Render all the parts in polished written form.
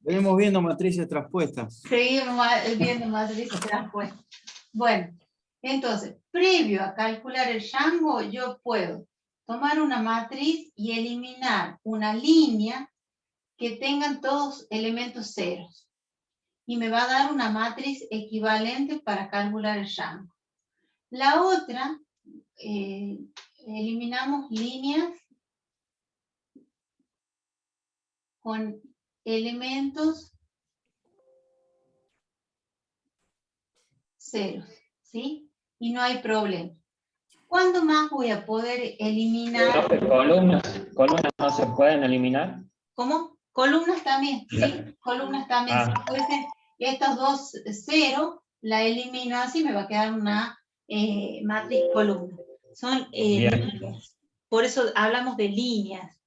Venimos viendo matrices traspuestas. Seguimos viendo matrices traspuestas. Bueno, entonces, previo a calcular el rango, yo puedo tomar una matriz y eliminar una línea que tengan todos elementos ceros. Y me va a dar una matriz equivalente para calcular el rango. La otra, eliminamos líneas con elementos ceros, ¿sí? Y no hay problema. ¿Cuándo más voy a poder eliminar? Profe, columnas no se pueden eliminar. ¿Cómo? Columnas también, ¿sí? Columnas también. Ah. Si fuesen estos dos ceros, la elimino así, me va a quedar una matriz columna. Son líneas. Por eso hablamos de líneas.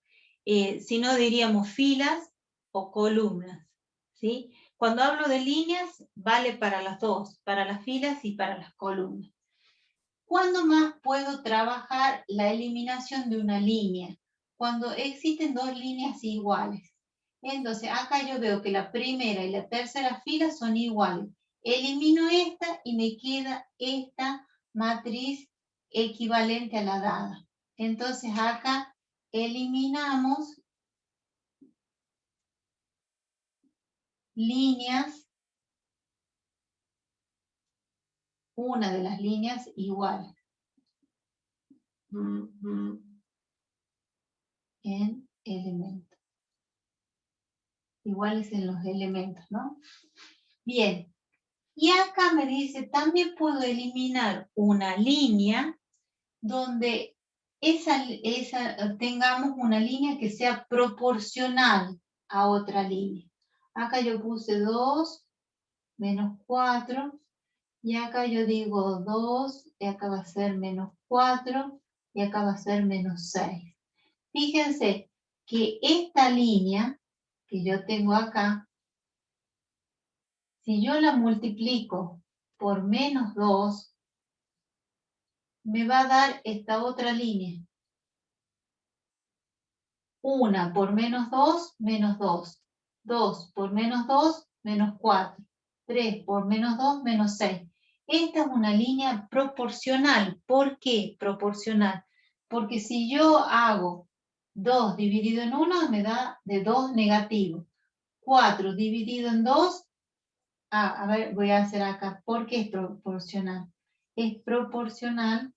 Si no, diríamos filas o columnas, ¿sí? Cuando hablo de líneas, vale para las dos, para las filas y para las columnas. ¿Cuándo más puedo trabajar la eliminación de una línea? Cuando existen dos líneas iguales. Entonces, acá yo veo que la primera y la tercera fila son iguales. Elimino esta y me queda esta matriz equivalente a la dada. Entonces, acá eliminamos líneas, una de las líneas iguales. En elementos. Iguales en los elementos, ¿no? Bien. Y acá me dice, también puedo eliminar una línea donde tengamos una línea que sea proporcional a otra línea. Acá yo puse 2 menos 4, y acá yo digo 2, y acá va a ser menos 4, y acá va a ser menos 6. Fíjense que esta línea que yo tengo acá, si yo la multiplico por menos 2, me va a dar esta otra línea. 1 por menos 2, menos 2. 2 por menos 2, menos 4. 3 por menos 2, menos 6. Esta es una línea proporcional. ¿Por qué proporcional? Porque si yo hago 2 dividido en 1, me da de 2 negativo. 4 dividido en 2, a ver, voy a hacer acá. ¿Por qué es proporcional? Es proporcional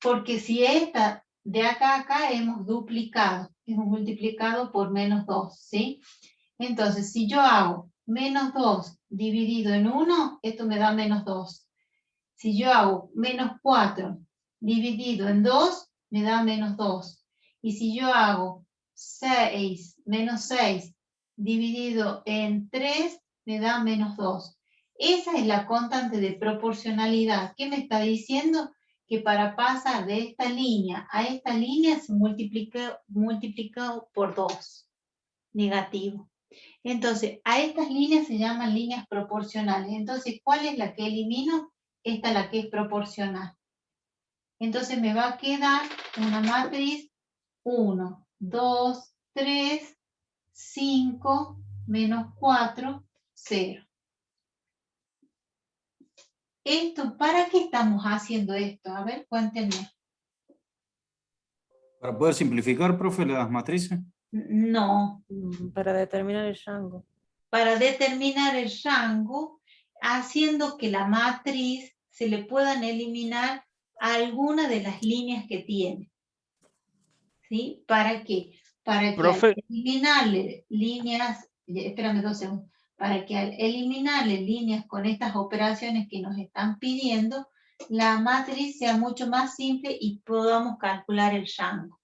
porque si esta de acá a acá hemos duplicado, hemos multiplicado por menos 2, ¿sí? Entonces, si yo hago menos 2 dividido en 1, esto me da menos 2. Si yo hago menos 4 dividido en 2, me da menos 2. Y si yo hago 6, menos 6 dividido en 3, me da menos 2. Esa es la constante de proporcionalidad. ¿Qué me está diciendo? Que para pasar de esta línea a esta línea se multiplica por 2, negativo. Entonces, a estas líneas se llaman líneas proporcionales. Entonces, ¿cuál es la que elimino? Esta es la que es proporcional. Entonces me va a quedar una matriz 1, 2, 3, 5, menos 4, 0. Esto, ¿para qué estamos haciendo esto? A ver, cuéntenme. ¿Para poder simplificar, profe, las matrices? No. Para determinar el rango. Para determinar el rango, haciendo que la matriz se le puedan eliminar alguna de las líneas que tiene. ¿Sí? ¿Para qué? Para que al eliminarle líneas, espérame 2 segundos, para que al eliminarle líneas con estas operaciones que nos están pidiendo, la matriz sea mucho más simple y podamos calcular el rango.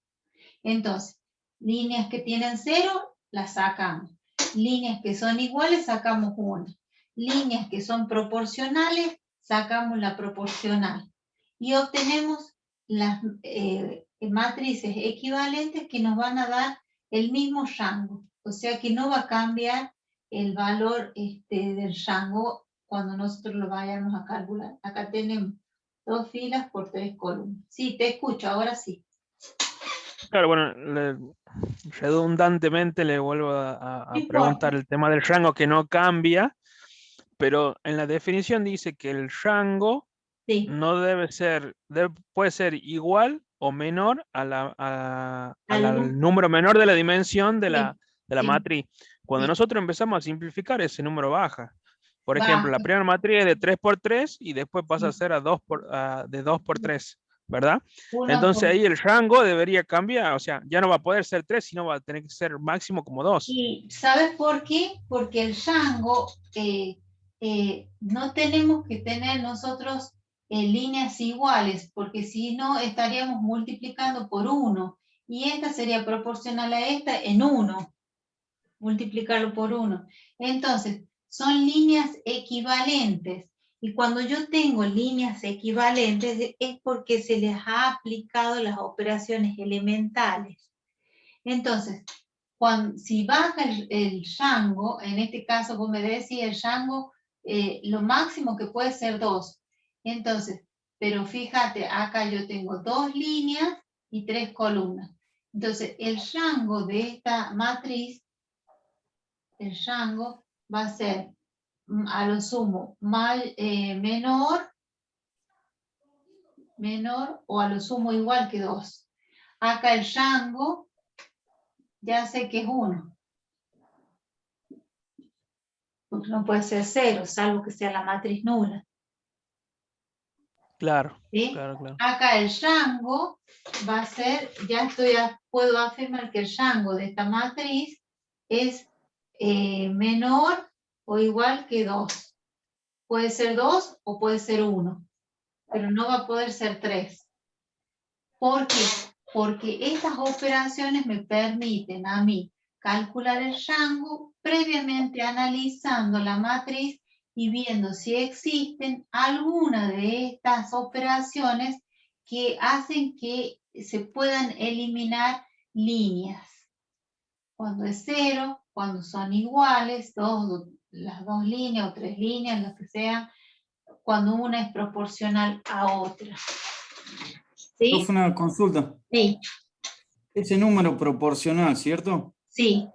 Entonces, líneas que tienen 0, las sacamos. Líneas que son iguales, sacamos una. Líneas que son proporcionales, sacamos la proporcional. Y obtenemos las matrices equivalentes que nos van a dar el mismo rango. O sea que no va a cambiar el valor del rango cuando nosotros lo vayamos a calcular. Acá tenemos 2 filas por 3 columnas. Sí, te escucho, ahora sí. Claro, bueno, redundantemente le vuelvo a No importa. preguntar el tema del rango que no cambia, pero en la definición dice que el rango Sí, no debe ser, puede ser igual o menor al número menor de la dimensión de la sí, matriz. Cuando sí. nosotros empezamos a simplificar, ese número baja. Por ejemplo, la Baja. primera matriz es de 3 por 3 y después pasa a Sí. ser de 2 por 3, ¿verdad? Uno Entonces por... ahí el rango debería cambiar, o sea, ya no va a poder ser 3, sino va a tener que ser máximo como 2. ¿Y sabes por qué? Porque el rango no tenemos que tener nosotros líneas iguales, porque si no estaríamos multiplicando por 1 y esta sería proporcional a esta en 1, multiplicarlo por 1. Entonces, son líneas equivalentes. Y cuando yo tengo líneas equivalentes es porque se les ha aplicado las operaciones elementales. Entonces, si baja el rango, en este caso vos me decís el rango, lo máximo que puede ser 2. Entonces, pero fíjate, acá yo tengo 2 líneas y 3 columnas. Entonces, el rango de esta matriz, el rango va a ser a lo sumo menor o a lo sumo igual que 2. Acá el rango ya sé que es 1. Porque no puede ser 0, salvo que sea la matriz nula. Claro, ¿Sí? claro, claro. Acá el rango va a ser, puedo afirmar que el rango de esta matriz es menor o igual que 2. Puede ser 2 o puede ser 1, pero no va a poder ser 3. ¿Por qué? Porque estas operaciones me permiten a mí calcular el rango previamente analizando la matriz y viendo si existen alguna de estas operaciones que hacen que se puedan eliminar líneas. Cuando es 0, cuando son iguales, las 2 líneas o 3 líneas, lo que sea, cuando una es proporcional a otra. ¿Sí? Profe, una consulta. Sí, Ese número proporcional, ¿cierto? sí.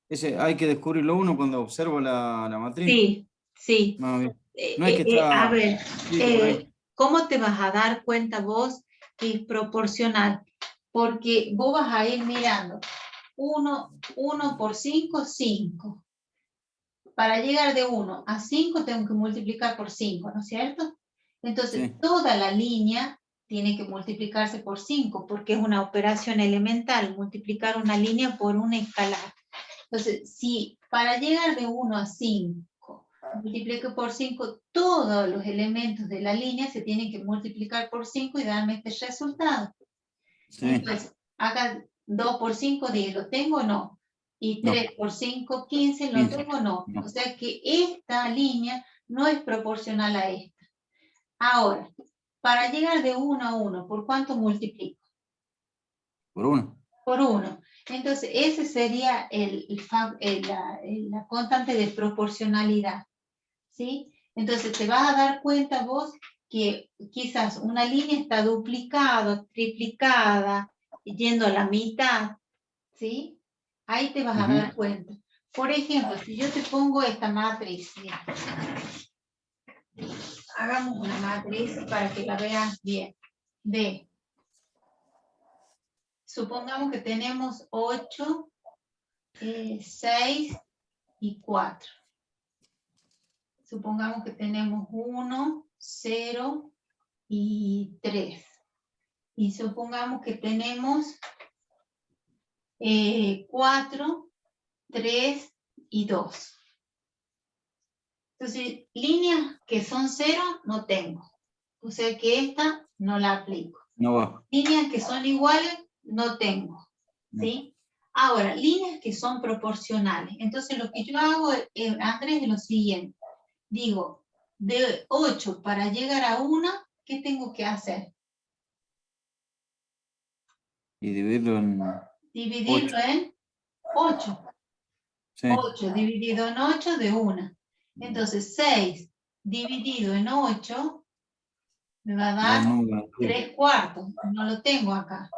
Ese hay que descubrirlo uno cuando observo la matriz. Sí, sí. No, bien. No es que A está ver, escrito por ahí. ¿cómo te vas a dar cuenta vos que es proporcional? Porque vos vas a ir mirando 1 por 5, 5. Para llegar de 1 a 5 tengo que multiplicar por 5, ¿no es cierto? Entonces, Sí. toda la línea tiene que multiplicarse por 5, porque es una operación elemental, multiplicar una línea por una escalar. Entonces, si para llegar de 1 a 5 multiplico por 5, todos los elementos de la línea se tienen que multiplicar por 5 y darme este resultado. Sí. Entonces, acá 2 por 5, 10, ¿lo tengo o no? Y 3 No. por 5, 15, ¿lo 15. tengo o no? No. O sea que esta línea no es proporcional a esta. Ahora, para llegar de 1 a 1, ¿por cuánto multiplico? Por uno. Por 1. Entonces, ese sería la constante de proporcionalidad. ¿Sí? Entonces, te vas a dar cuenta vos que quizás una línea está duplicada, triplicada, yendo a la mitad. ¿Sí? Ahí te vas a dar cuenta. Por ejemplo, si yo te pongo esta matriz, mira. Hagamos una matriz para que la veas bien. De, supongamos que tenemos 8, 6 y 4. Supongamos que tenemos 1, 0 y 3. Y supongamos que tenemos 4, 3 y 2. Entonces, líneas que son 0 no tengo. O sea que esta no la aplico. No va. Líneas que son iguales no tengo. ¿Sí? Ahora, líneas que son proporcionales. Entonces, lo que yo hago, Andrés, es lo siguiente. Digo, de 8 para llegar a 1, ¿qué tengo que hacer? Y dividirlo en Dividirlo 8. en 8. Sí. 8 dividido en 8 de 1. Entonces, 6 dividido en 8 me va a dar 3 cuartos. No lo tengo acá.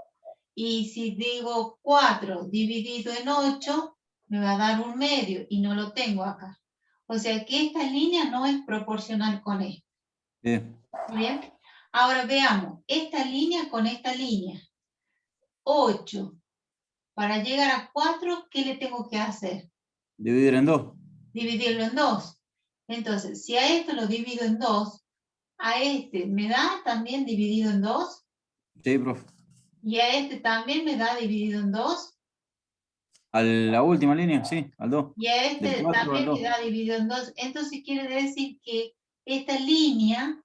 Y si digo 4 dividido en 8, me va a dar 1/2 y no lo tengo acá. O sea que esta línea no es proporcional con esta. Bien. ¿Bien? Ahora veamos, esta línea con esta línea. 8. Para llegar a 4, ¿qué le tengo que hacer? Dividir en 2. Dividirlo en 2. Entonces, si a esto lo divido en 2, a este me da también dividido en 2, Sí, profe. y a este también me da dividido en 2, A la última línea, sí, al 2. y a Del este 4 al también me 2. da dividido en 2. Entonces quiere decir que esta línea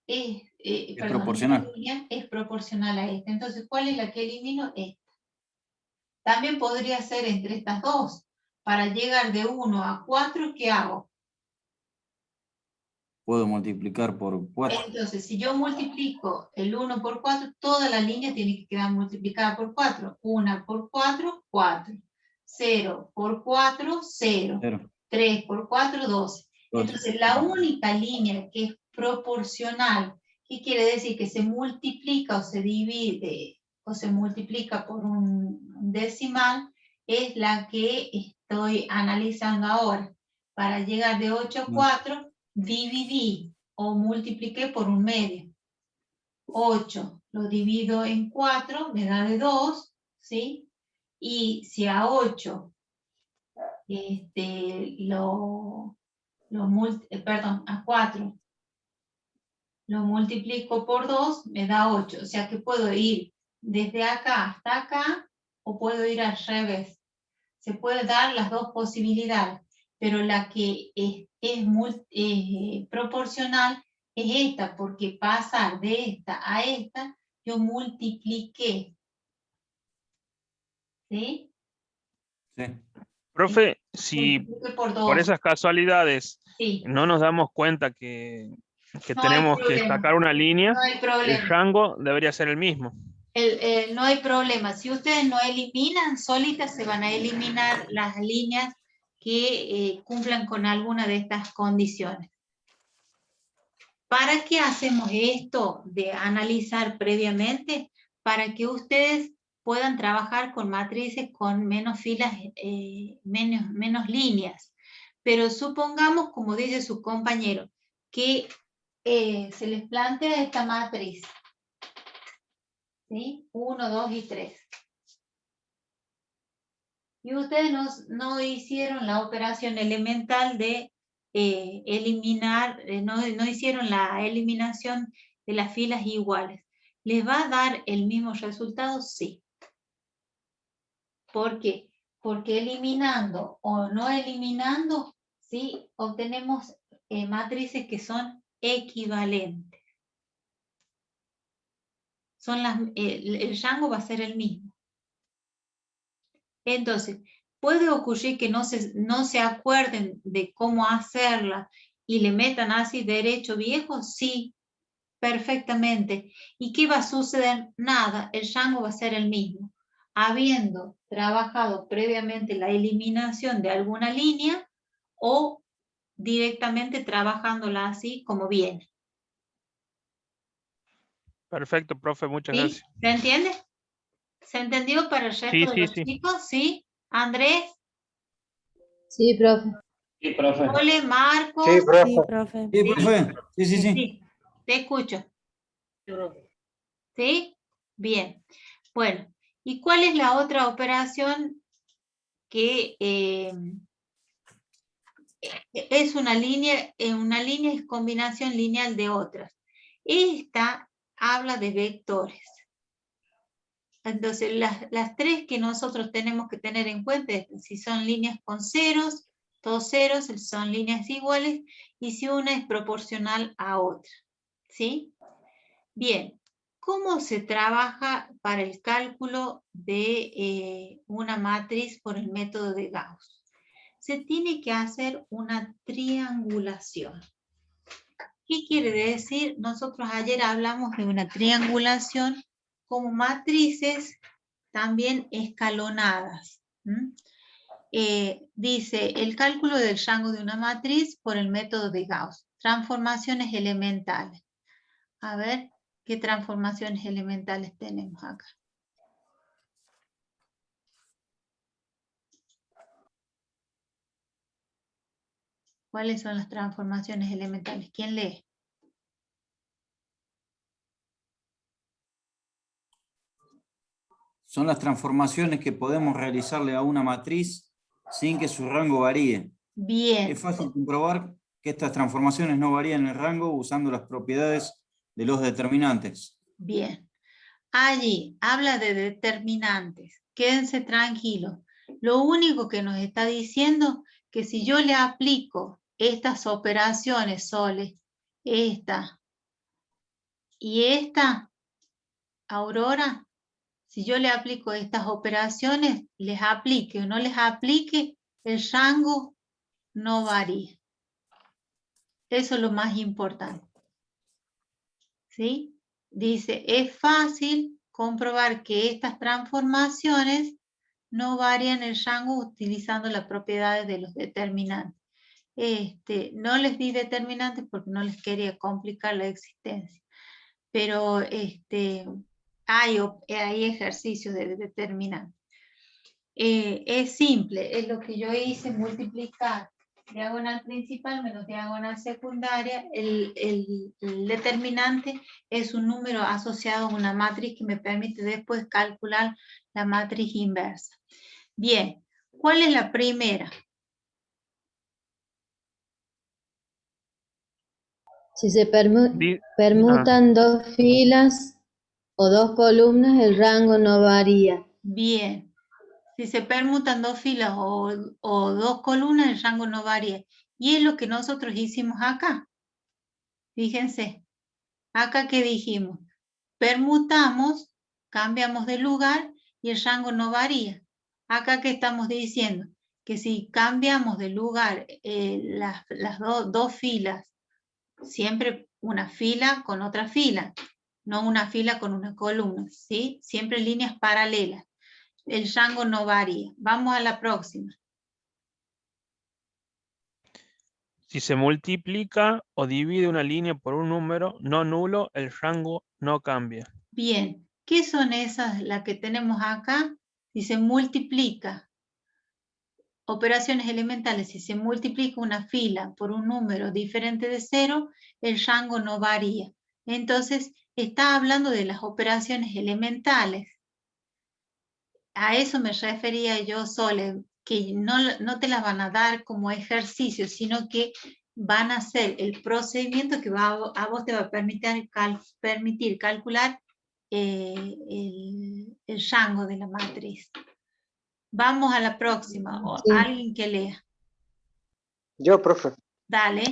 es, Es proporcional. esta línea es proporcional a esta. Entonces, ¿cuál es la que elimino? Esta. También podría ser entre estas dos. Para llegar de 1 a 4, ¿qué hago? Puedo multiplicar por 4. Entonces, si yo multiplico el 1 por 4, toda la línea tiene que quedar multiplicada por 4. 1 por 4, 4. 0 por 4, 0. 0. 3 por 4, 12. Entonces, la única línea que es proporcional, ¿qué quiere decir? Que se multiplica o se divide o se multiplica por un decimal, es la que estoy analizando ahora. Para llegar de 8 a 4, dividí o multipliqué por 1/2. 8 lo divido en 4, me da de 2, ¿sí? Y si a 8 a 4 lo multiplico por 2, me da 8. O sea que puedo ir desde acá hasta acá o puedo ir al revés. Se puede dar las dos posibilidades, pero la que es proporcional es esta, porque pasar de esta a esta, yo multipliqué. ¿Sí? Sí. Profe, si Multipliqué por 2. por esas casualidades Sí. no nos damos cuenta que No hay tenemos que problema. sacar una línea, No hay el problema. rango debería ser el mismo. No hay problema. Si ustedes no eliminan, solitas se van a eliminar las líneas que cumplan con alguna de estas condiciones. ¿Para qué hacemos esto de analizar previamente? Para que ustedes puedan trabajar con matrices con menos filas, menos líneas. Pero supongamos, como dice su compañero, que se les plantea esta matriz. ¿Sí? 1, 2 y 3. Y ustedes no hicieron la operación elemental de eliminar, no hicieron la eliminación de las filas iguales. ¿Les va a dar el mismo resultado? Sí. ¿Por qué? Porque eliminando o no eliminando, ¿sí? Obtenemos matrices que son equivalentes. El rango va a ser el mismo. Entonces, puede ocurrir que no se acuerden de cómo hacerla y le metan así derecho viejo, sí, perfectamente. ¿Y qué va a suceder? Nada, el rango va a ser el mismo. Habiendo trabajado previamente la eliminación de alguna línea o directamente trabajándola así como viene. Perfecto, profe, muchas ¿Sí? gracias. ¿Se entiende? ¿Se entendió para el resto de los chicos? ¿Sí? Andrés, Sí, profe. Sí, profe. Ole, Marcos. Sí, profe. Sí, profe. Sí, profe. Sí, sí, sí. Sí, te escucho. ¿Sí? Bien. Bueno, ¿y cuál es la otra operación que es una línea es combinación lineal de otras? Esta habla de vectores. Entonces, las tres que nosotros tenemos que tener en cuenta es si son líneas con ceros, todos ceros, son líneas iguales, y si una es proporcional a otra. ¿Sí? Bien, ¿cómo se trabaja para el cálculo de una matriz por el método de Gauss? Se tiene que hacer una triangulación. ¿Qué quiere decir? Nosotros ayer hablamos de una triangulación como matrices también escalonadas. Dice, el cálculo del rango de una matriz por el método de Gauss. Transformaciones elementales. A ver, ¿qué transformaciones elementales tenemos acá? ¿Cuáles son las transformaciones elementales? ¿Quién lee? Son las transformaciones que podemos realizarle a una matriz sin que su rango varíe. Bien, Es fácil comprobar que estas transformaciones no varían el rango usando las propiedades de los determinantes. bien. Allí habla de determinantes. Quédense tranquilos. Lo único que nos está diciendo que si yo le aplico estas operaciones soles, esta y esta, Aurora, si yo le aplico estas operaciones, les aplique o no les aplique, el rango no varía. Eso es lo más importante. ¿Sí? Dice, es fácil comprobar que estas transformaciones no varían el rango utilizando las propiedades de los determinantes. No les di determinantes porque no les quería complicar la existencia. Pero hay ejercicios de determinantes. Es simple, es lo que yo hice, multiplicar diagonal principal menos diagonal secundaria. El determinante es un número asociado a una matriz que me permite después calcular la matriz inversa. Bien, ¿cuál es la primera? Si se Di- permutan dos filas o dos columnas, el rango no varía. Bien, si se permutan dos filas o dos columnas, el rango no varía. Y es lo que nosotros hicimos acá. Fíjense, acá que dijimos, permutamos, cambiamos de lugar y el rango no varía. Acá que estamos diciendo que si cambiamos de lugar las dos filas, siempre una fila con otra fila, no una fila con una columna, ¿sí? Siempre líneas paralelas. El rango no varía. Vamos a la próxima. Si se multiplica o divide una línea por un número no nulo, el rango no cambia. Bien, ¿qué son esas, las que tenemos acá? Si se multiplica, operaciones elementales, si se multiplica una fila por un número diferente de 0, el rango no varía. Entonces, está hablando de las operaciones elementales. A eso me refería yo, Sole, que no te las van a dar como ejercicio, sino que van a ser el procedimiento que a vos te va a permitir calcular el rango de la matriz. Vamos a la próxima. O Sí. alguien que lea. Yo, profe. Dale.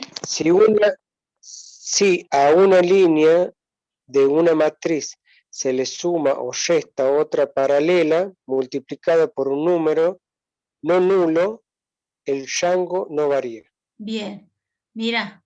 Si a una línea de una matriz se le suma o resta otra paralela multiplicada por un número no nulo, el rango no varía. Bien. Mira,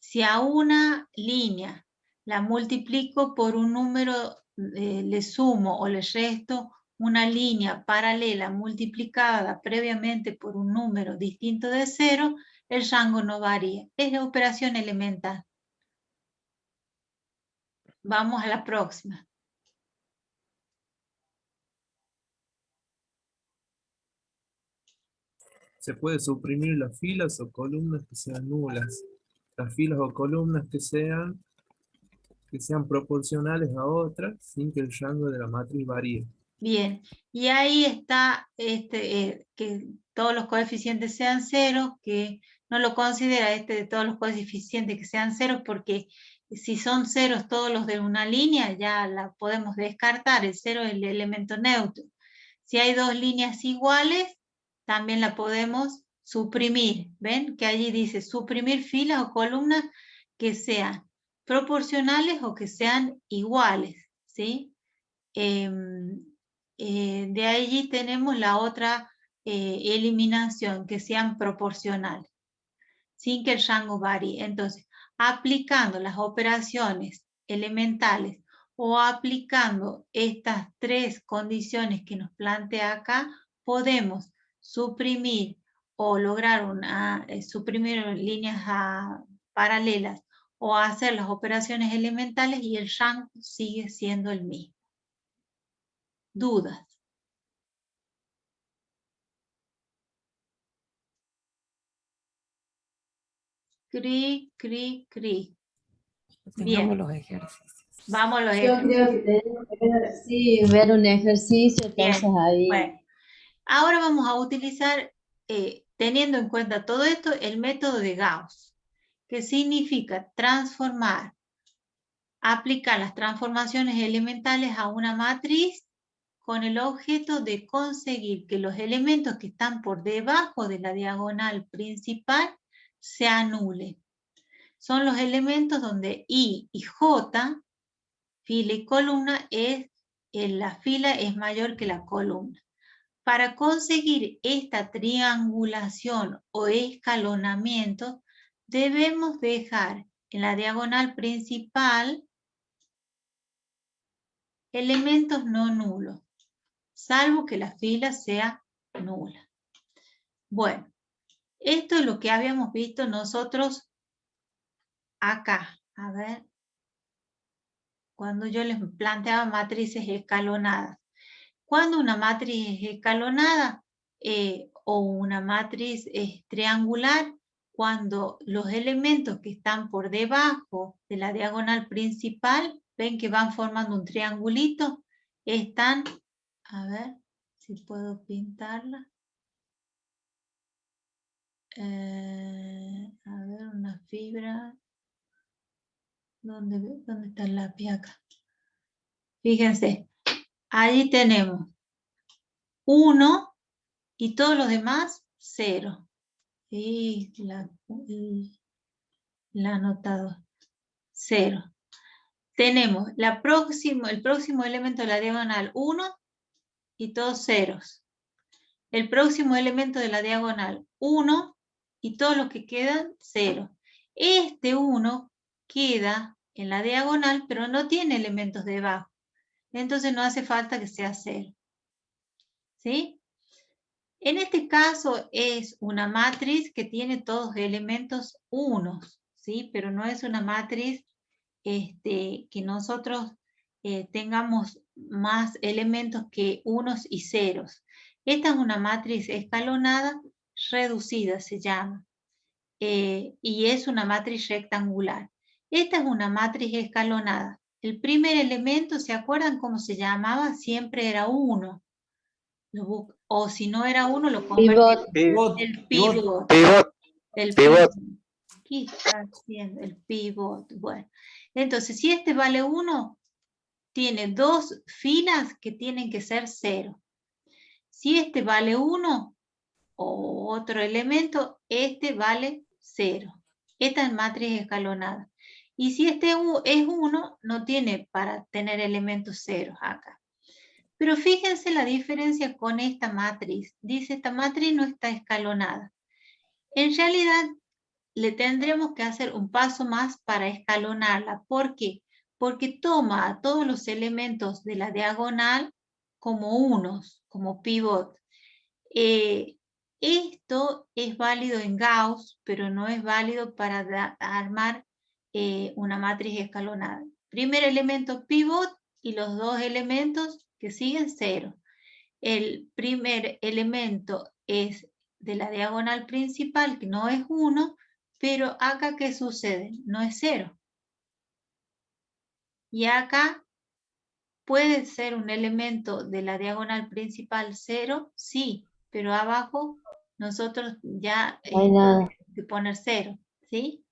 si a una línea la multiplico por un número, le sumo o le resto una línea paralela multiplicada previamente por un número distinto de 0, el rango no varía. Es la operación elemental. Vamos a la próxima. Se puede suprimir las filas o columnas que sean nulas. Las filas o columnas que sean proporcionales a otras sin que el rango de la matriz varíe. Bien, y ahí está que todos los coeficientes sean 0, que no lo considera de todos los coeficientes que sean 0, porque si son ceros todos los de una línea, ya la podemos descartar, el 0 es el elemento neutro. Si hay dos líneas iguales, también la podemos suprimir. ¿Ven? Que allí dice suprimir filas o columnas que sean proporcionales o que sean iguales, ¿sí? De allí tenemos la otra eliminación, que sean proporcionales, sin que el rango varíe. Entonces, aplicando las operaciones elementales o aplicando estas tres condiciones que nos plantea acá, podemos suprimir o lograr suprimir líneas paralelas o hacer las operaciones elementales y el rango sigue siendo el mismo. ¿Dudas? cri, cri, cri. Tengamos Bien. los ejercicios. Vamos a los Yo creo ejercicios. que tenemos que ver, sí, ver un ejercicio, Bien, entonces ahí. bueno. Ahora vamos a utilizar, teniendo en cuenta todo esto, el método de Gauss, que significa transformar, aplicar las transformaciones elementales a una matriz con el objeto de conseguir que los elementos que están por debajo de la diagonal principal se anulen. Son los elementos donde I y J, fila y columna, la fila es mayor que la columna. Para conseguir esta triangulación o escalonamiento, debemos dejar en la diagonal principal elementos no nulos, salvo que la fila sea nula. Bueno, esto es lo que habíamos visto nosotros acá. A ver, cuando yo les planteaba matrices escalonadas. Cuando una matriz es escalonada o una matriz es triangular, cuando los elementos que están por debajo de la diagonal principal, ven que van formando un triangulito, están, a ver si puedo pintarla. A ver, una fibra. ¿Dónde está el lápiz acá? Fíjense, ahí tenemos 1 y todos los demás 0. Y el anotador 0. Tenemos el próximo elemento de la diagonal 1 y todos ceros. El próximo elemento de la diagonal 1 y todos los que quedan 0. Este 1 queda en la diagonal, pero no tiene elementos debajo. Entonces no hace falta que sea 0. ¿Sí? En este caso es una matriz que tiene todos elementos unos, ¿sí? Pero no es una matriz que nosotros tengamos más elementos que unos y ceros. Esta es una matriz escalonada reducida, se llama, y es una matriz rectangular. Esta es una matriz escalonada. El primer elemento, ¿se acuerdan cómo se llamaba? Siempre era 1. O si no era 1, lo convertimos Pivot. el pivot. Pivot. El Pivot. pivot. ¿Qué está haciendo? El pivot. Bueno, entonces si este vale 1, tiene 2 filas que tienen que ser 0. Si este vale 1, o otro elemento, este vale 0. Esta es matriz escalonada. Y si este es 1, no tiene para tener elementos ceros acá. Pero fíjense la diferencia con esta matriz. Dice, esta matriz no está escalonada. En realidad, le tendremos que hacer un paso más para escalonarla. ¿Por qué? Porque toma a todos los elementos de la diagonal como unos, como pivot. Esto es válido en Gauss, pero no es válido para armar una matriz escalonada. Primer elemento pivot y los dos elementos que siguen 0. El primer elemento es de la diagonal principal, que no es 1, pero acá ¿qué sucede? No es 0. Y acá puede ser un elemento de la diagonal principal 0, sí, pero abajo nosotros ya No hay nada. tenemos que poner 0, ¿sí?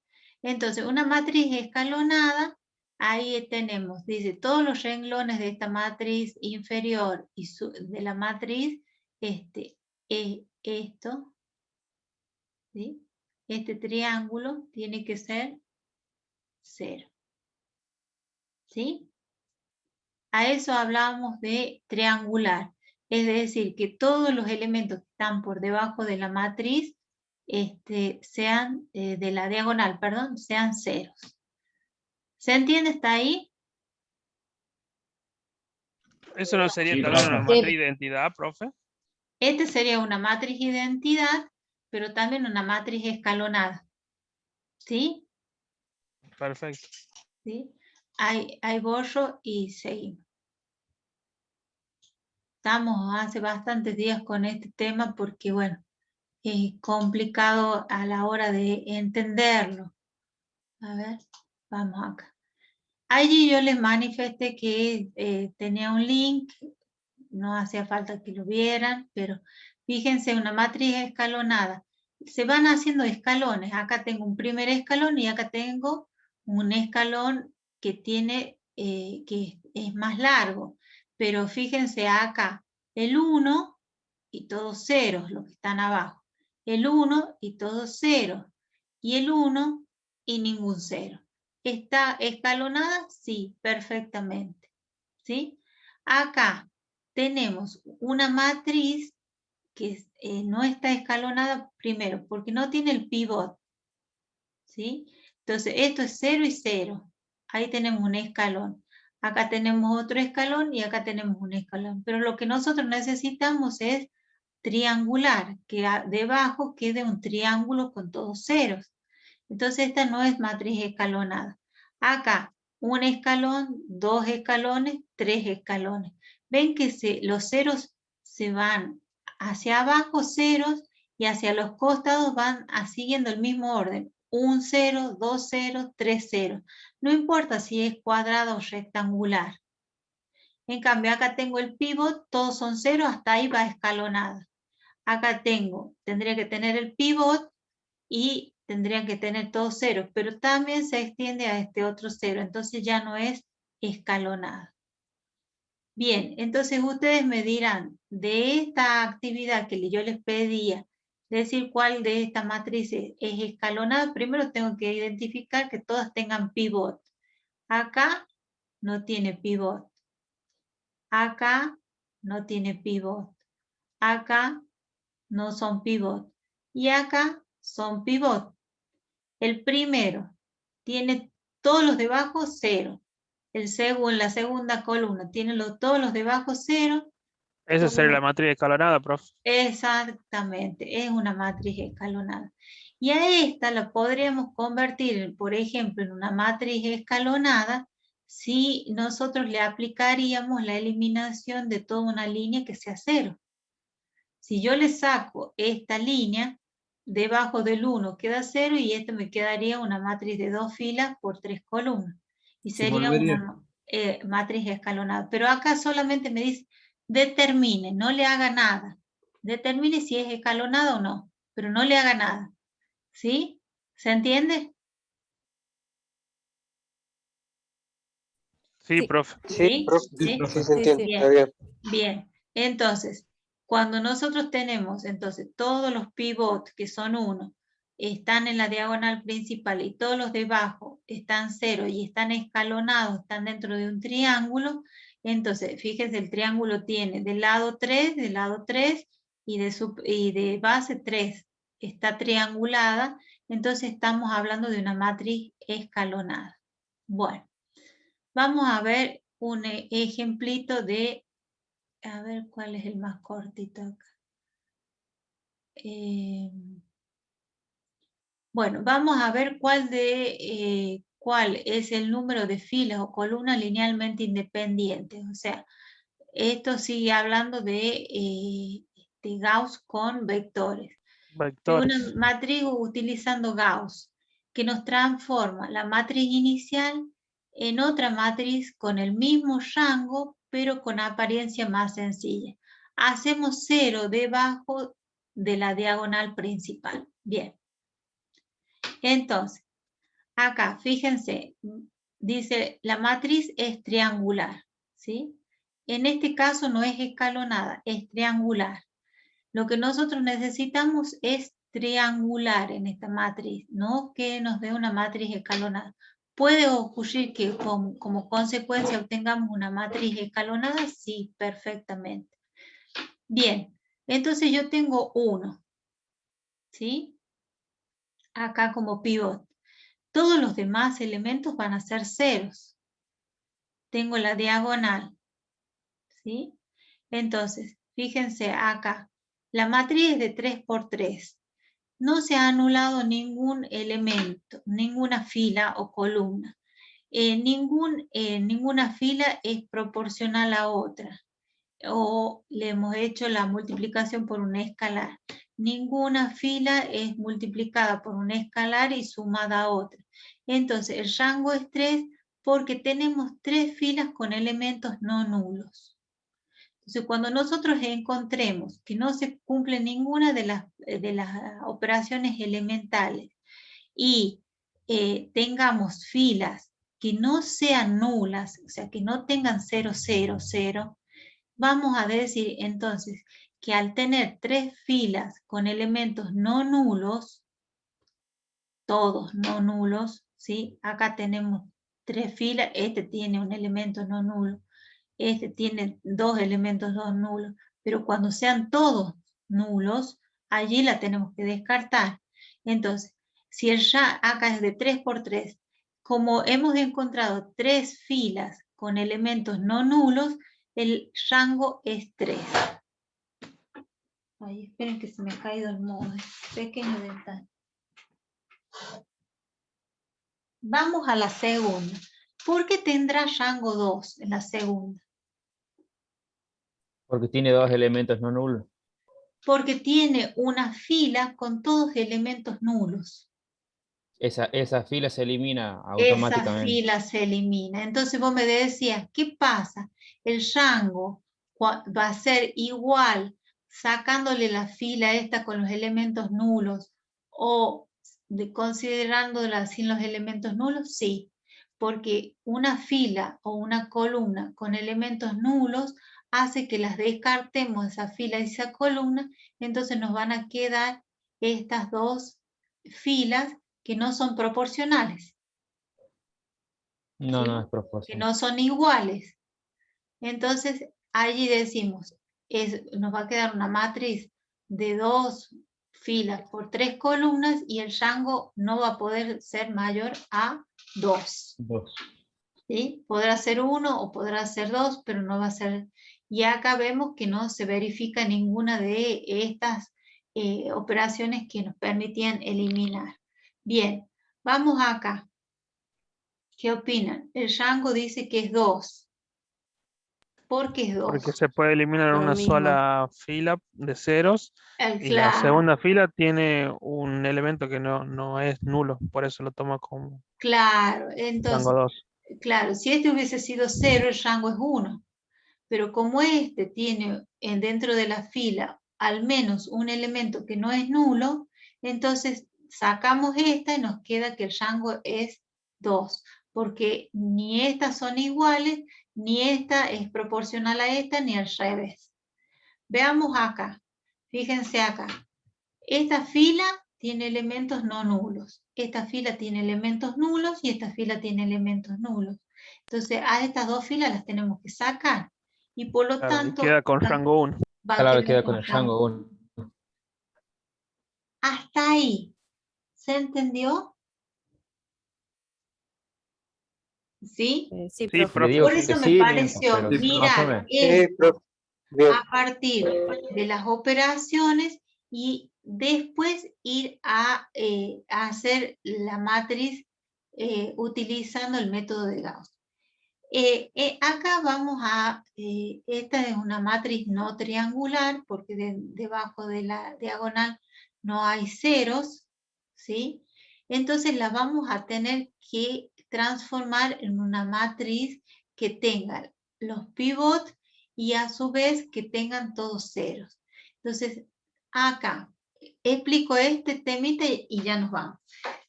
Entonces, una matriz escalonada, ahí tenemos, dice, todos los renglones de esta matriz inferior y de la matriz, esto, ¿sí? Este triángulo tiene que ser 0, ¿sí? A eso hablamos de triangular, es decir, que todos los elementos que están por debajo de la matriz sean, de la diagonal, perdón, sean ceros. ¿Se entiende? ¿Está ahí? ¿Eso no sería Sí, tal vez profe. una matriz de identidad, profe? Este sería una matriz identidad, pero también una matriz escalonada. ¿Sí? Perfecto. ¿Sí? Hay borro y seguimos. Estamos hace bastantes días con este tema porque, bueno, complicado a la hora de entenderlo. A ver, vamos acá. Allí yo les manifesté que tenía un link, no hacía falta que lo vieran, pero fíjense, una matriz escalonada. Se van haciendo escalones. Acá tengo un primer escalón y acá tengo un escalón que tiene, que es más largo. Pero fíjense acá, el 1 y todos ceros, los que están abajo. El 1 y todos ceros. Y el 1 y ningún cero. ¿Está escalonada? Sí, perfectamente. ¿Sí? Acá tenemos una matriz que no está escalonada primero, porque no tiene el pivot. ¿Sí? Entonces, esto es 0 y 0. Ahí tenemos un escalón. Acá tenemos otro escalón y acá tenemos un escalón. Pero lo que nosotros necesitamos es triangular, que debajo quede un triángulo con todos ceros. Entonces esta no es matriz escalonada. Acá, un escalón, 2 escalones, 3 escalones. Ven que los ceros se van hacia abajo, ceros, y hacia los costados van siguiendo el mismo orden. 1 0, 2 0, 3 0. No importa si es cuadrado o rectangular. En cambio, acá tengo el pivot, todos son ceros, hasta ahí va escalonada. Acá tendría que tener el pivot y tendrían que tener todos ceros, pero también se extiende a este otro cero, entonces ya no es escalonada. Bien, entonces ustedes me dirán, de esta actividad que yo les pedía, decir cuál de estas matrices es escalonada, primero tengo que identificar que todas tengan pivot. Acá no tiene pivot. Acá no tiene pivot. Acá no son pivot. Y acá son pivot. El primero tiene todos los de abajo 0. En la segunda columna tiene todos los de abajo 0. Esa sería la matriz escalonada, prof. Exactamente, es una matriz escalonada. Y a esta la podríamos convertir, por ejemplo, en una matriz escalonada si nosotros le aplicaríamos la eliminación de toda una línea que sea 0. Si yo le saco esta línea, debajo del 1 queda 0 y esto me quedaría una matriz de 2 filas por 3 columnas. Y Se sería volvería. una matriz escalonada. Pero acá solamente me dice, determine, no le haga nada. Determine si es escalonada o no, pero no le haga nada. ¿Sí? ¿Se entiende? Sí, prof. Sí, profe, ¿Sí? profe. sí se entiende, sí. está bien. Bien, entonces, cuando nosotros tenemos, entonces, todos los pivots que son 1, están en la diagonal principal y todos los de abajo están 0 y están escalonados, están dentro de un triángulo, entonces, fíjense, el triángulo tiene del lado 3 y de base 3. Está triangulada, entonces estamos hablando de una matriz escalonada. Bueno, vamos a ver un ejemplito de, a ver cuál es el más cortito acá. Bueno, vamos a ver cuál es el número de filas o columnas linealmente independientes. O sea, esto sigue hablando de Gauss con vectores. De una Vectores. matriz utilizando Gauss, que nos transforma la matriz inicial en otra matriz con el mismo rango, pero con apariencia más sencilla. Hacemos 0 debajo de la diagonal principal. Bien. Entonces, acá, fíjense, dice la matriz es triangular, ¿sí? En este caso no es escalonada, es triangular. Lo que nosotros necesitamos es triangular en esta matriz, no que nos dé una matriz escalonada. ¿Puede ocurrir que como consecuencia obtengamos una matriz escalonada? Sí, perfectamente. Bien, entonces yo tengo 1, ¿sí? Acá como pivot. Todos los demás elementos van a ser ceros. Tengo la diagonal, ¿sí? Entonces, fíjense acá, la matriz es de 3 por 3. No se ha anulado ningún elemento, ninguna fila o columna. Ninguna fila es proporcional a otra. O le hemos hecho la multiplicación por un escalar. ninguna fila es multiplicada por un escalar y sumada a otra. Entonces, el rango es 3 porque tenemos 3 filas con elementos no nulos. Entonces, cuando nosotros encontremos que no se cumple ninguna de las operaciones elementales y tengamos filas que no sean nulas, o sea, que no tengan 0, 0, 0, vamos a decir entonces que al tener 3 filas con elementos no nulos, todos no nulos, ¿sí? Acá tenemos 3 filas, este tiene un elemento no nulo, este tiene 2 elementos no nulos, pero cuando sean todos nulos, allí la tenemos que descartar. Entonces, si el acá es de 3 por 3, como hemos encontrado 3 filas con elementos no nulos, el rango es 3. Ay, esperen que se me ha caído el móvil. Pequeño detalle. Vamos a la segunda. ¿Por qué tendrá rango 2 en la segunda? Porque tiene 2 elementos no nulos. Porque tiene una fila con todos elementos nulos. Esa fila se elimina Esa automáticamente. fila se elimina. Entonces vos me decías, ¿qué pasa? El rango va a ser igual sacándole la fila esta con los elementos nulos o considerándola sin los elementos nulos, sí, porque una fila o una columna con elementos nulos hace que las descartemos, esa fila y esa columna, entonces nos van a quedar estas dos filas que no son proporcionales. No, ¿sí? no es Que proporcional. no son iguales. Entonces, allí decimos, nos va a quedar una matriz de 2 filas por 3 columnas y el rango no va a poder ser mayor a 2. 2. ¿Sí? Podrá ser 1 o podrá ser 2, pero no va a ser... Y acá vemos que no se verifica ninguna de estas operaciones que nos permitían eliminar. Bien, vamos acá. ¿Qué opinan? El rango dice que es 2. ¿Por qué es 2? Porque se puede eliminar Lo una mismo. sola fila de ceros y la Claro, segunda fila tiene un elemento que no es nulo, por eso lo tomo como claro. rango Entonces, 2. claro, si este hubiese sido 0, el rango es 1. Pero como este tiene dentro de la fila al menos un elemento que no es nulo, entonces sacamos esta y nos queda que el rango es 2, porque ni estas son iguales, ni esta es proporcional a esta, ni al revés. Veamos acá, fíjense acá. Esta fila tiene elementos no nulos, esta fila tiene elementos nulos y esta fila tiene elementos nulos. Entonces a estas dos filas las tenemos que sacar y por lo Claro, y tanto queda con rango 1. va a Claro, quedar queda con el rango 1. Hasta ahí. ¿Se entendió? ¿Sí? Sí, Sí, profe. Le digo Por que eso me sí, pareció pero Sí, más o mirar menos. Bien. a partir de las operaciones y después ir a hacer la matriz utilizando el método de Gauss. Acá vamos a, esta es una matriz no triangular porque debajo de la diagonal no hay ceros, ¿sí? Entonces la vamos a tener que transformar en una matriz que tenga los pivots y a su vez que tengan todos ceros. Entonces acá explico este temita y ya nos vamos.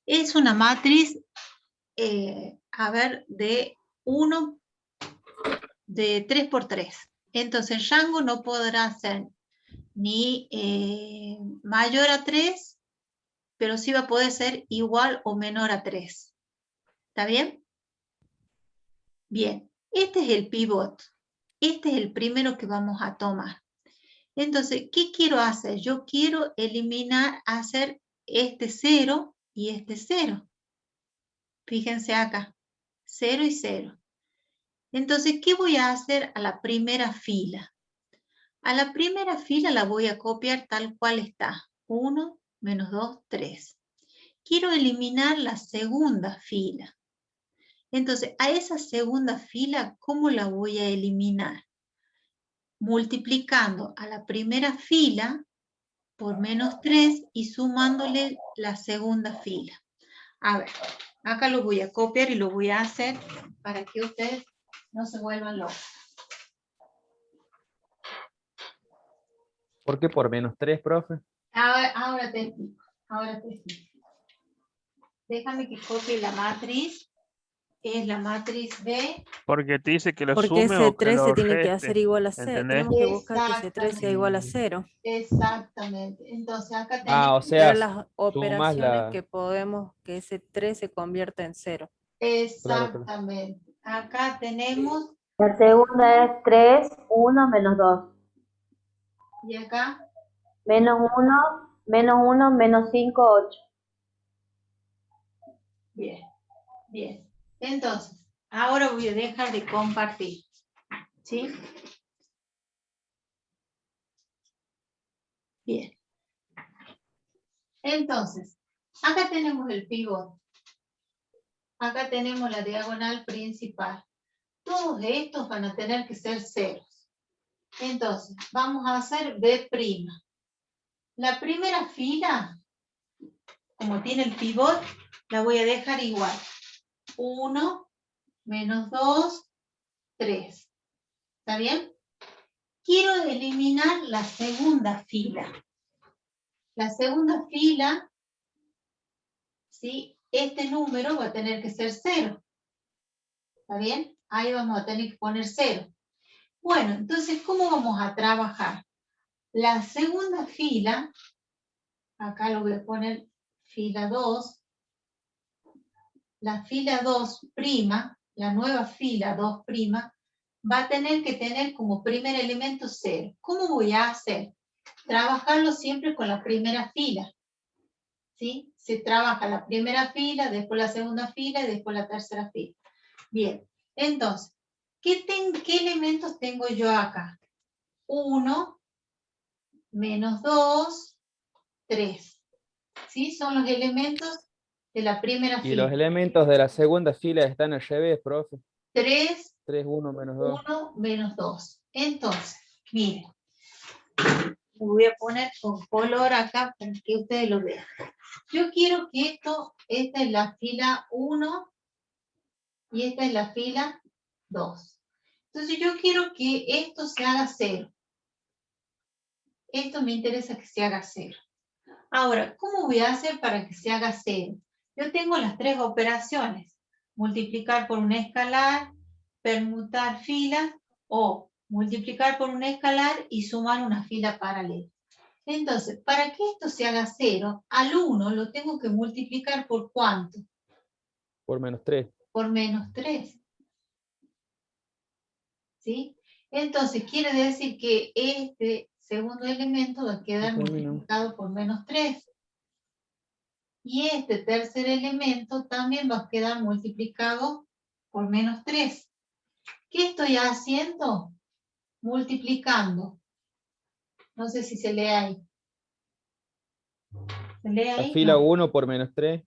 Es una matriz, a ver, de 1 de 3 por 3. Entonces el rango no podrá ser ni mayor a 3, pero sí va a poder ser igual o menor a 3. ¿Está bien? Bien, este es el pivot. Este es el primero que vamos a tomar. Entonces, ¿qué quiero hacer? Yo quiero eliminar, hacer este 0 y este 0. Fíjense acá, 0 y 0. Entonces, ¿qué voy a hacer a la primera fila? A la primera fila la voy a copiar tal cual está. 1, menos 2, 3. Quiero eliminar la segunda fila. Entonces, a esa segunda fila, ¿cómo la voy a eliminar? Multiplicando a la primera fila por menos 3 y sumándole la segunda fila. A ver, acá lo voy a copiar y lo voy a hacer para que ustedes no se vuelvan locos. ¿Por qué por menos 3, profe? Ahora te explico. Déjame que copie la matriz. Es la matriz de... Porque te dice que lo Porque sume ese o que 3 se lo tiene que reste. hacer igual a 0. ¿Entendés? Tenemos que buscar que ese 3 sea igual a 0. Exactamente. Entonces acá tenemos... Ah, o sea, Ver las sumás operaciones la... que podemos que ese 3 se convierta en 0. Exactamente. Acá tenemos... La segunda es 3, 1, menos 2. Y acá... Menos 1, menos 5, 8. Bien, bien. Entonces, ahora voy a dejar de compartir. ¿Sí? Bien. Entonces, acá tenemos el pivot. Acá tenemos la diagonal principal. Todos estos van a tener que ser ceros. Entonces, vamos a hacer B'. La primera fila, como tiene el pivot, la voy a dejar igual. 1, menos 2, 3. ¿Está bien? Quiero eliminar la segunda fila. La segunda fila, ¿sí? Este número va a tener que ser 0. ¿Está bien? Ahí vamos a tener que poner 0. Bueno, entonces, ¿cómo vamos a trabajar? La segunda fila, acá lo voy a poner fila 2. La fila 2', la nueva fila 2', va a tener que tener como primer elemento 0. ¿Cómo voy a hacer? Trabajarlo siempre con la primera fila. ¿Sí? Se trabaja la primera fila, después la segunda fila y después la tercera fila. Bien, entonces, ¿qué elementos tengo yo acá? 1, menos 2, 3. ¿Sí? Son los elementos de la primera Y fila. los elementos de la segunda fila están al revés, profe. 3, 3, 1, menos 2. 1, menos 2. Entonces, miren. Lo voy a poner con color acá para que ustedes lo vean. Yo quiero que esta es la fila 1 y esta es la fila 2. Entonces yo quiero que esto se haga 0. Esto me interesa que se haga 0. Ahora, ¿cómo voy a hacer para que se haga 0? Yo tengo las 3 operaciones. Multiplicar por un escalar, permutar filas o multiplicar por un escalar y sumar una fila paralela. Entonces, para que esto se haga 0, al 1 lo tengo que multiplicar por ¿cuánto? Por menos 3. Por menos 3. ¿Sí? Entonces, quiere decir que este segundo elemento va a quedar multiplicado por menos 3. Y este tercer elemento también va a quedar multiplicado por menos 3. ¿Qué estoy haciendo? Multiplicando. No sé si se lee ahí. ¿Se lee ahí? La fila No. 1 por menos 3.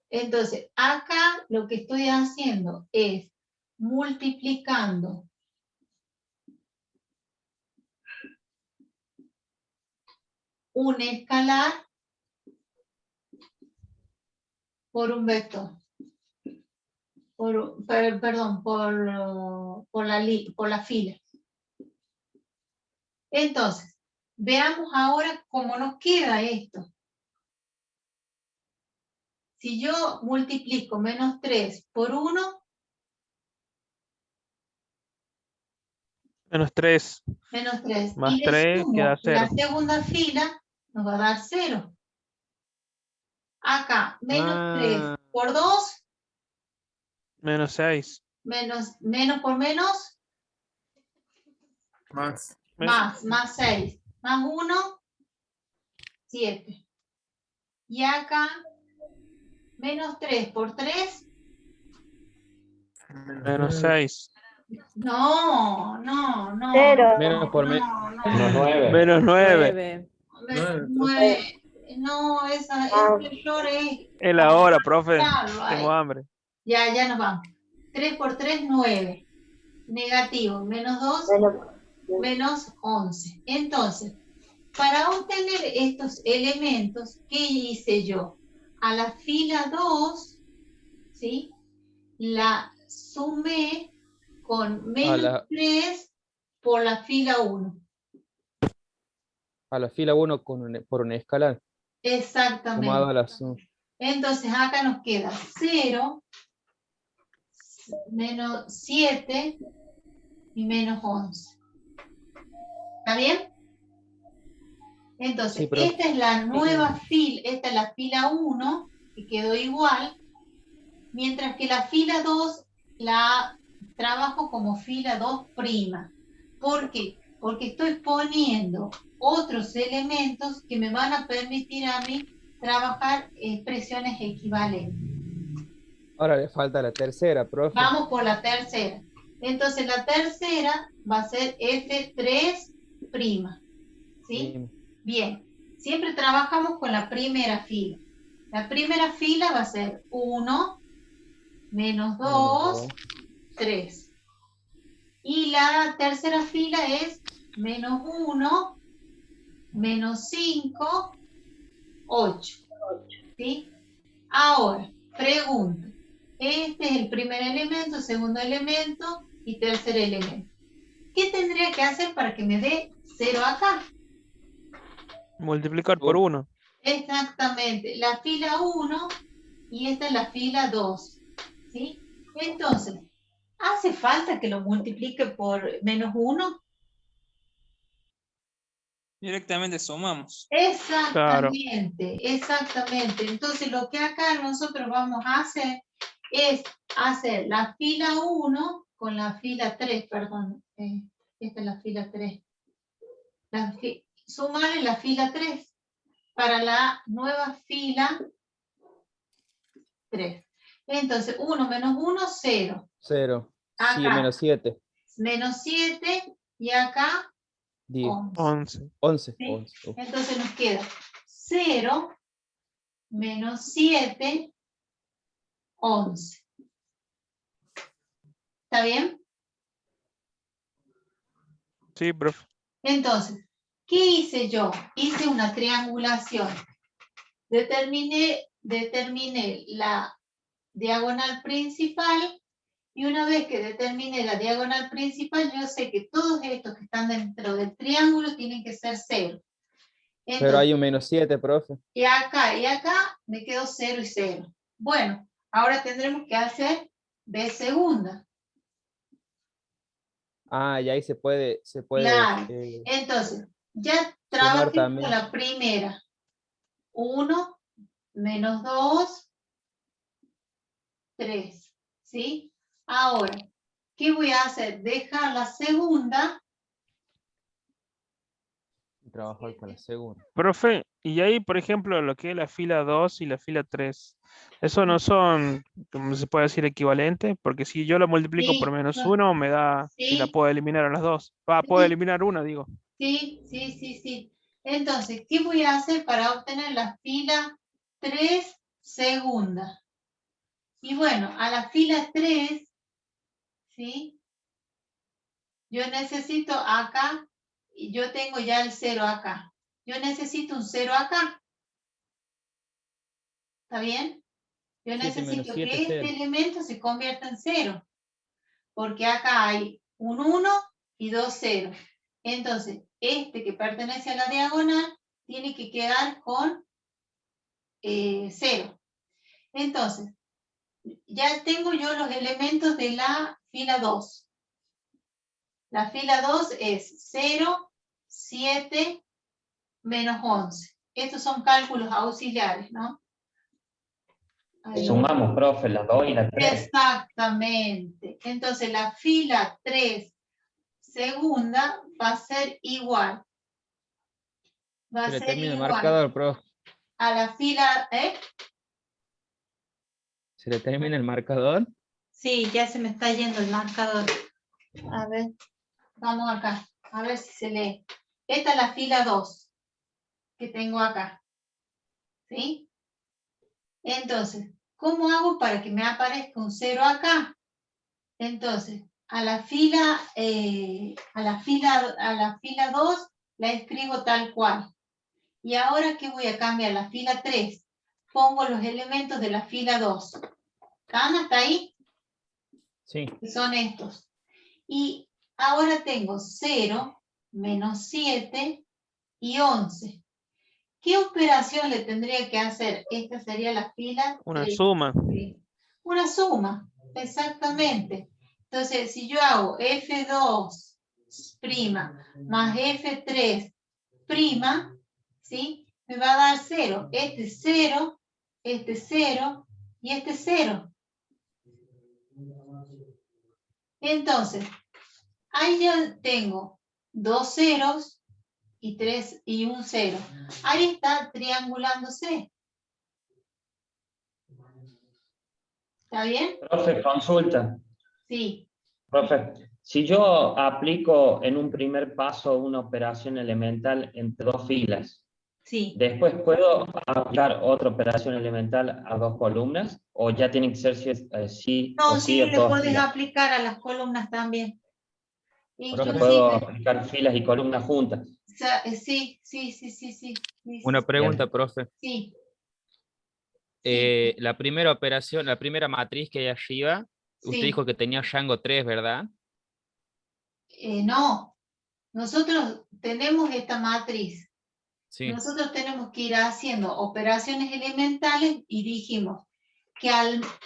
Entonces, acá lo que estoy haciendo es multiplicando un escalar por un vector. Perdón, por la fila. Entonces, veamos ahora cómo nos queda esto. Si yo multiplico menos 3 por 1, Menos 3 menos 3. más Y le 3 sumo queda 0. la segunda fila, nos va a dar 0. Acá, menos 3 por 2, Menos 6. menos por menos, Más. más 6. Más 1, 7. Y acá, menos 3 por 3. Menos 6. No. 0. Menos por menos. Menos 9. Menos 9. 9. No, ese error es... Es la hora, profe. Claro, ahí. Tengo hambre. Ya nos vamos. 3 por 3, 9. Negativo, menos 2, menos 11. Entonces, Para obtener estos elementos, ¿qué hice yo? A la fila 2, ¿sí? La sumé con menos 3 por la fila 1. A la fila 1 por una escalar. Exactamente. Sumado a la suma. Entonces acá nos queda 0, menos 7 y menos 11. ¿Está bien? Entonces, Sí, profe. esta es la nueva fila, esta es la fila 1, que quedó igual, mientras que la fila 2 la trabajo como fila 2'. ¿Por qué? Porque estoy poniendo otros elementos que me van a permitir a mí trabajar expresiones equivalentes. Ahora le falta la tercera, profe. Vamos por la tercera. Entonces la tercera va a ser F3'. ¿Sí? Prima. Bien. Siempre trabajamos con la primera fila. La primera fila va a ser 1, menos 2, 3. Y la tercera fila es menos 1, menos 5, 8. ¿Sí? Ahora, pregunta. Este es el primer elemento, segundo elemento y tercer elemento. ¿Qué tendría que hacer para que me dé 0 acá? Multiplicar por 1. Exactamente. La fila 1 y esta es la fila 2. ¿Sí? Entonces, ¿hace falta que lo multiplique por menos 1? Directamente sumamos. Exactamente, exactamente. Entonces, lo que acá nosotros vamos a hacer es hacer la fila 1 con la fila 3, perdón. Esta es la fila 3. Sumarle la fila 3 para la nueva fila 3. Entonces, 1 menos 1, 0. 0. Sí, Acá. menos 7. Menos 7 y acá 10. 11. 11. ¿Sí? 11. Entonces nos queda 0 menos 7, 11. ¿Está bien? Sí, profe. Entonces, ¿qué hice yo? Hice una triangulación. Determiné la diagonal principal y una vez que determiné la diagonal principal, yo sé que todos estos que están dentro del triángulo tienen que ser 0. Entonces, Pero hay un menos 7, profe. y acá me quedó 0 y 0. Bueno, ahora tendremos que hacer B segunda. Ah, y ahí se puede Claro. Entonces, ya trabajé también. con la primera. 1, menos 2, 3. ¿Sí? Ahora, ¿qué voy a hacer? Dejar la segunda. Trabajar con la segunda. Profe, y ahí, por ejemplo, lo que es la fila 2 y la fila 3, ¿eso no son, como se puede decir, equivalentes? Porque si yo lo multiplico por menos 1, me da, si la puedo eliminar a las dos. Puedo eliminar una, digo. Sí. Entonces, ¿qué voy a hacer para obtener la fila 3 segunda? Y bueno, a la fila 3, ¿sí? Yo necesito acá, y yo tengo ya el 0 acá. Yo necesito un 0 acá. ¿Está bien? Yo 7 menos necesito 7, que este 0. elemento se convierta en 0. Porque acá hay un 1 y 2 0. Entonces, este que pertenece a la diagonal tiene que quedar con 0. Entonces, ya tengo yo los elementos de la fila 2. La fila 2 es 0, 7, menos 11. Estos son cálculos auxiliares, ¿no? Sumamos, profe, la 2 y la 3. Exactamente. Entonces, la fila 3 segunda va a ser igual. Va a Se le ser termina el igual marcador, profe. a la fila, Se le termina el marcador. Sí, ya se me está yendo el marcador. A ver, vamos acá, a ver si se lee. Esta es la fila 2 que tengo acá. ¿Sí? Entonces, ¿cómo hago para que me aparezca un 0 acá? Entonces, a la fila 2 la escribo tal cual. Y ahora, ¿qué voy a cambiar? La fila 3. Pongo los elementos de la fila 2. ¿Están hasta ahí? Sí. Que son estos. Y ahora tengo 0, menos 7 y 11. ¿Qué operación le tendría que hacer? Esta sería la fila. Una suma. Una suma, exactamente. Entonces, si yo hago F2' más F3', ¿sí? Me va a dar 0. Este 0, este 0 y este 0. Entonces, ahí yo tengo 2 ceros y 3 y un 0. Ahí está triangulándose. ¿Está bien? Profe, consulta. Sí. Profe, si yo aplico en un primer paso una operación elemental entre dos filas, Sí. ¿después puedo aplicar otra operación elemental a dos columnas? ¿O ya tiene que ser sí No, o sí sí, a le todas puedes filas? aplicar a las columnas también. Porque Inclusive, puedo aplicar filas y columnas juntas. sí, sí, sí, sí, sí. Una pregunta, profe. Sí. La primera operación, la primera matriz que hay arriba, usted Sí. dijo que tenía rango 3, ¿verdad? No, nosotros tenemos esta matriz. Sí. Nosotros tenemos que ir haciendo operaciones elementales y dijimos que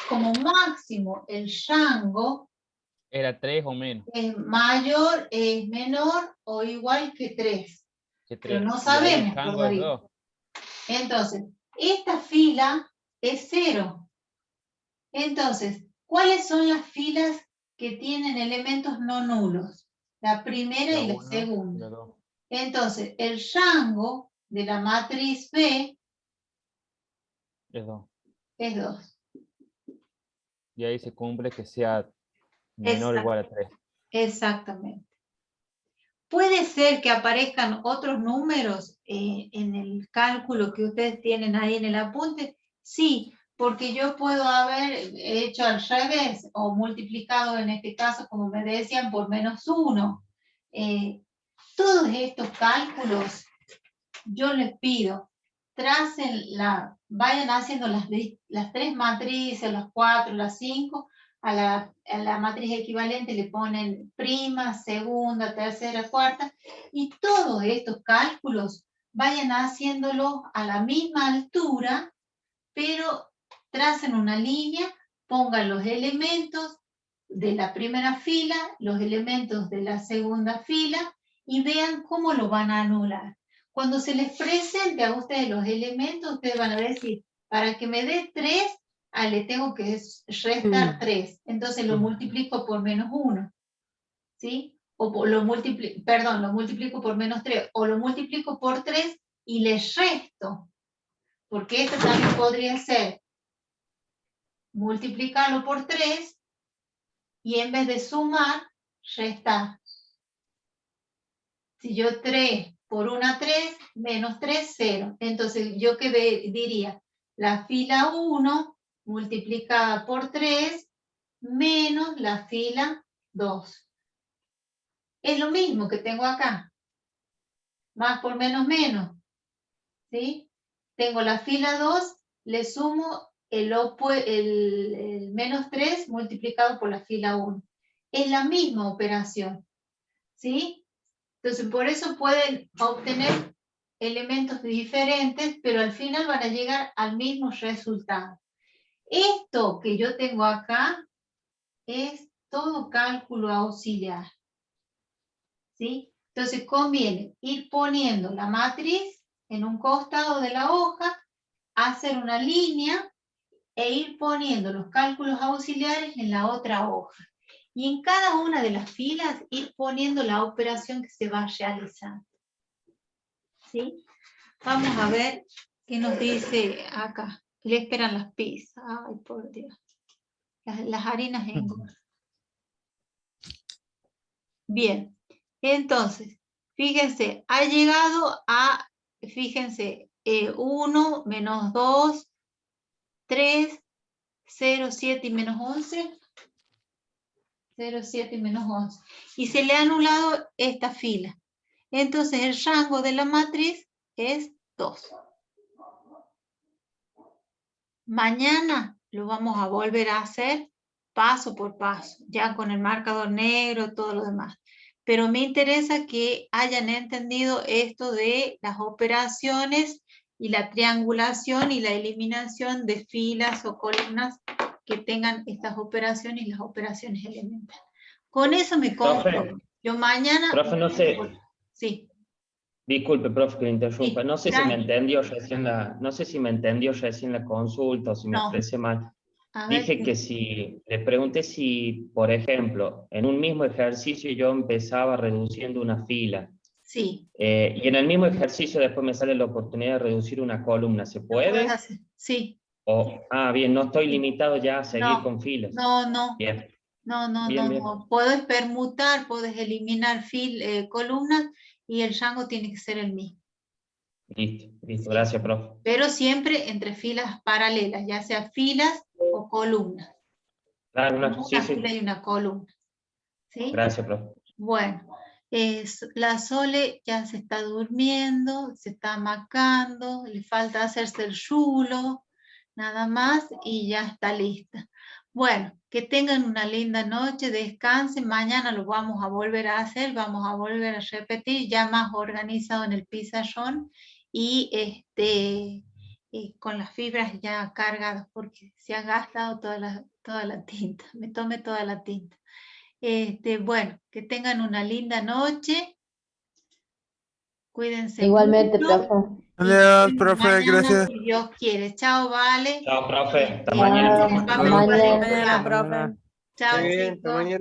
como máximo el rango ¿Era 3 o menos? es mayor, es menor o igual que 3. Que Pero 3. no Y ahí el sabemos rango es todavía. 2. Entonces, esta fila es 0. Entonces, ¿cuáles son las filas que tienen elementos no nulos? La primera y la 1 y segunda. la 2. Entonces, el rango de la matriz B Es 2. es 2. Y ahí se cumple que sea menor o igual a 3. Exactamente. Puede ser que aparezcan otros números en el cálculo que ustedes tienen ahí en el apunte. Sí, porque yo puedo haber hecho al revés o multiplicado en este caso, como me decían, por -1. Todos estos cálculos, yo les pido, vayan haciendo las 3 matrices, las 4, las 5, a la matriz equivalente le ponen prima, segunda, tercera, cuarta, y todos estos cálculos vayan haciéndolos a la misma altura, pero tracen una línea, pongan los elementos de la primera fila, los elementos de la segunda fila, y vean cómo lo van a anular. Cuando se les presente a ustedes los elementos, ustedes van a decir, para que me dé 3, le tengo que restar 3. Entonces lo multiplico por -1. ¿Sí? O lo multiplico por -3. O lo multiplico por 3 y les resto. Porque esto también podría ser multiplicarlo por 3 y en vez de sumar, restar. Si yo 3 por 1, 3, menos 3, 0. Entonces, ¿yo qué diría? La fila 1 multiplicada por 3 menos la fila 2. Es lo mismo que tengo acá. Más por menos, menos. ¿Sí? Tengo la fila 2, le sumo el menos 3 multiplicado por la fila 1. Es la misma operación. ¿Sí? Entonces, por eso pueden obtener elementos diferentes, pero al final van a llegar al mismo resultado. Esto que yo tengo acá es todo cálculo auxiliar. ¿Sí? Entonces, conviene ir poniendo la matriz en un costado de la hoja, hacer una línea e ir poniendo los cálculos auxiliares en la otra hoja. Y en cada una de las filas ir poniendo la operación que se va realizando. ¿Sí? Vamos a ver qué nos dice acá. Le esperan las pizzas. Ay, por Dios. Las harinas engordan. Bien. Entonces, fíjense, ha llegado a, fíjense, 1, menos 2, 3, 0, 7 y menos 11. 0, 7 y menos 11. Y se le ha anulado esta fila. Entonces el rango de la matriz es 2. Mañana lo vamos a volver a hacer paso por paso, ya con el marcador negro, todo lo demás. Pero me interesa que hayan entendido esto de las operaciones y la triangulación y la eliminación de filas o columnas que tengan estas operaciones y las operaciones elementales. Con eso me conformo. Yo mañana... Profe, no sé. Sí. Disculpe, profe, que le interrumpa. Sí, No sé si me entendió recién la consulta o si me No. expresé mal. A ver, Dije que si, le pregunté si, por ejemplo, en un mismo ejercicio yo empezaba reduciendo una fila. Sí. Y en el mismo ejercicio después me sale la oportunidad de reducir una columna. ¿Se puede? Sí. Bien, no estoy limitado ya a seguir No. con filas. No. Bien. No. Bien. Puedes permutar, puedes eliminar columnas y el rango tiene que ser el mismo. Listo. Gracias, profe. Pero siempre entre filas paralelas, ya sea filas o columnas. Claro, Una fila y una columna. ¿Sí? Gracias, profe. Bueno, la Sole ya se está durmiendo, se está amacando, le falta hacerse el rulo, nada más, y ya está lista. Bueno, que tengan una linda noche, descansen, mañana lo vamos a volver a hacer, vamos a volver a repetir, ya más organizado en el pizarrón, y con las fibras ya cargadas, porque se ha gastado toda la tinta, me tomé toda la tinta. Bueno, que tengan una linda noche. Cuídense Igualmente, mucho. profe. Adiós, Y profe, mañana, gracias. si Dios quiere. Chao, Vale. Chao, profe. Hasta Chao, mañana. papel Mañana. particular. Profe. Chao, Muy bien, hasta chicos. mañana.